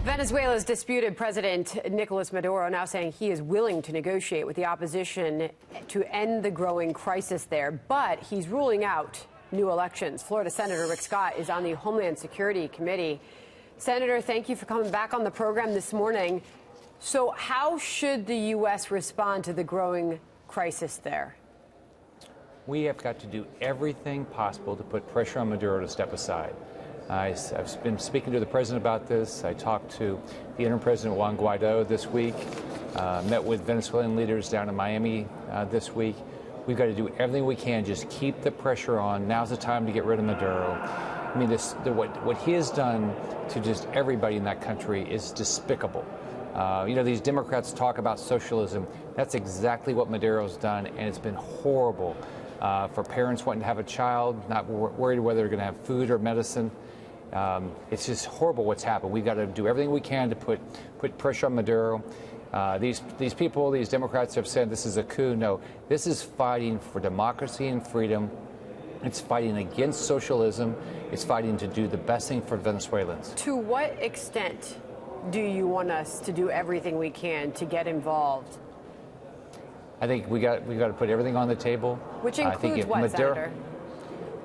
Venezuela's disputed President Nicolas Maduro now saying he is willing to negotiate with the opposition to end the growing crisis there, but he's ruling out new elections. Florida Senator Rick Scott is on the Homeland Security Committee. Senator, thank you for coming back on the program this morning. So how should the U.S. respond to the growing crisis there? We have got to do everything possible to put pressure on Maduro to step aside. I've been speaking to the president about this. I talked to the interim president, Juan Guaido, this week, met with Venezuelan leaders down in Miami this week. We've got to do everything we can, just keep the pressure on. Now's the time to get rid of Maduro. I mean, what he has done to just everybody in that country is despicable. You know, these Democrats talk about socialism. That's exactly what Maduro's done, and it's been horrible for parents wanting to have a child, not worried whether they're going to have food or medicine. It's just horrible what's happened. We've got to do everything we can to put pressure on Maduro. These people, these Democrats have said this is a coup. No, this is fighting for democracy and freedom. It's fighting against socialism. It's fighting to do the best thing for Venezuelans. To what extent do you want us to do everything we can to get involved? I think we got to put everything on the table. Which includes what, Senator?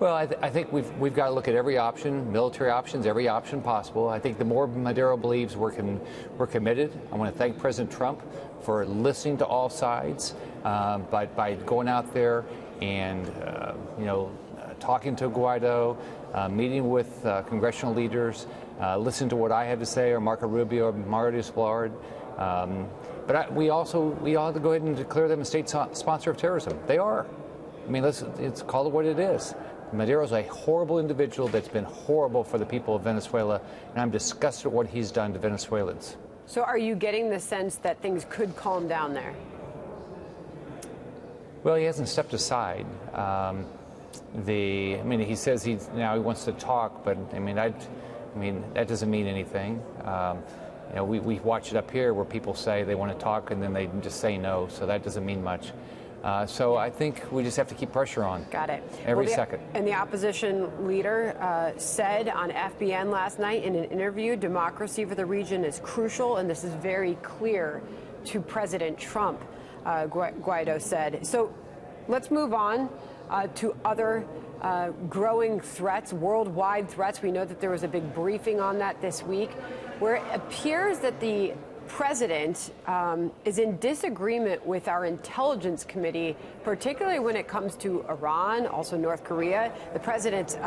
Well, I think we've got to look at every option, military options, every option possible. I think the more Maduro believes we're committed. I want to thank President Trump for listening to all sides, by going out there and talking to Guaido, meeting with congressional leaders, listening to what I had to say, or Marco Rubio, or Mario Splard. But we all have to go ahead and declare them a state sponsor of terrorism. They are. I mean, let's call it what it is. Maduro's a horrible individual that's been horrible for the people of Venezuela, and I'm disgusted at what he's done to Venezuelans. So are you getting the sense that things could calm down there? Well, he hasn't stepped aside. He says he wants to talk, but that doesn't mean anything. We watch it up here where people say they want to talk and then they just say no, so that doesn't mean much. So I think we just have to keep pressure on. Got it. Every second. And the opposition leader said on FBN last night in an interview, democracy for the region is crucial, and this is very clear to President Trump, Guaido said. So let's move on to other growing threats, worldwide threats. We know that there was a big briefing on that this week, where it appears that the president is in disagreement with our intelligence committee, particularly when it comes to Iran, also North Korea. The president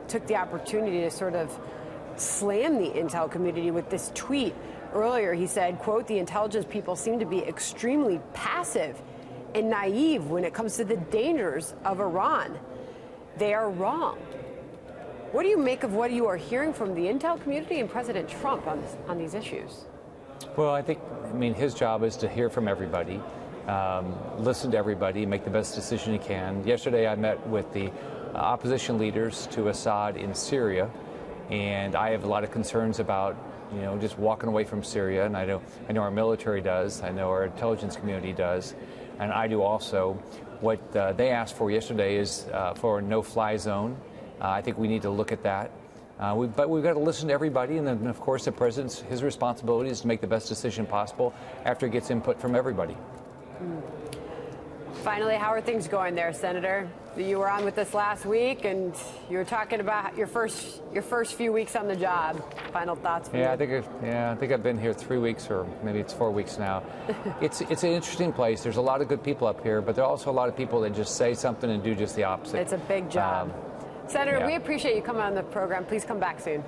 took the opportunity to sort of slam the intel community with this tweet. Earlier, he said, quote, "The intelligence people seem to be extremely passive and naive when it comes to the dangers of Iran. They are wrong." What do you make of what you are hearing from the intel community and President Trump on these issues? Well, I mean, his job is to hear from everybody, listen to everybody, make the best decision he can. Yesterday, I met with the opposition leaders to Assad in Syria, and I have a lot of concerns about, just walking away from Syria. And I know our military does, I know our intelligence community does, and I do also. What they asked for yesterday is for a no-fly zone. I think we need to look at that. But we've got to listen to everybody, and then, of course, his responsibility is to make the best decision possible after he gets input from everybody. Finally, how are things going there, Senator? You were on with us last week, and you were talking about your first few weeks on the job. Final thoughts from you? I think I've been here 3 weeks, or maybe it's 4 weeks now. It's an interesting place. There's a lot of good people up here, but there are also a lot of people that just say something and do just the opposite. It's a big job. Senator, we appreciate you coming on the program. Please come back soon.